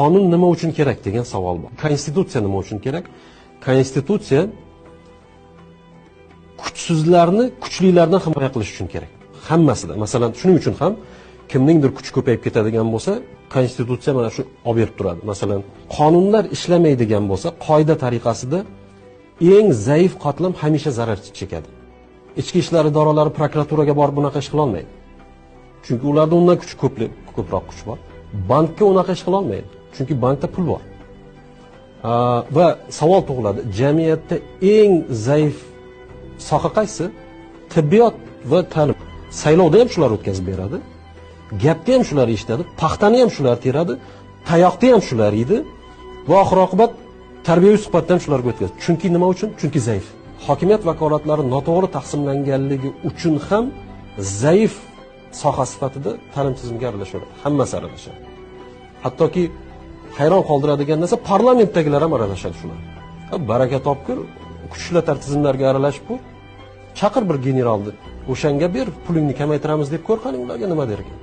qonun nima uchun kerak degan savol bor. Konstitutsiya nima uchun kerak? Konstitutsiya kuchsizlarni kuchlilardan himoya qilish uchun kerak. Hammasida. Masalan, shuning uchun ham kimningdir kuchi ko'payib ketadigan bo'lsa, konstitutsiya mana shu olib berib turadi. Masalan, qonunlar ishlamaydigan bo'lsa, qoida tariqasida eng zaif qatlam hamisha zarar chekadi. Ichki ishlar idoralari prokuraturaga borib bunaqa ish qila olmaydi. Chunki ularda undan ko'proq kuch bor. Bankka unaqa ish qila olmaydi. Chunki bankda pul bor. Va savol tug'iladi, jamiyatda eng zaif soha qaysi? Tibbiyot va ta'lim. Saylovda ham shular o'tkazib beradi. Gapda ham shular eshitadi, paxtani ham shular teradi, tayoqda ham shular yeydi va oxir-oqibat tarbiyaviy suhbatda ham shularga o'tkazadi. Chunki nima uchun? Chunki zaif. Hokimiyat vakolatlari noto'g'ri taqsimlanganligi uchun ham zaif soha sifatida ta'lim tizimiga aralashadi. Hammasi aralashadi. Hattoki hayron qoldiradigan narsa parlamentdagilar ham aralashadi shular. Baraka topkur, kuchlar tizimlarga aralashib ko'r. Chaqir bir generalni, o'shanga ber, pulingni kamaytiramiz deb ko'r, qani ularga nima der ekan?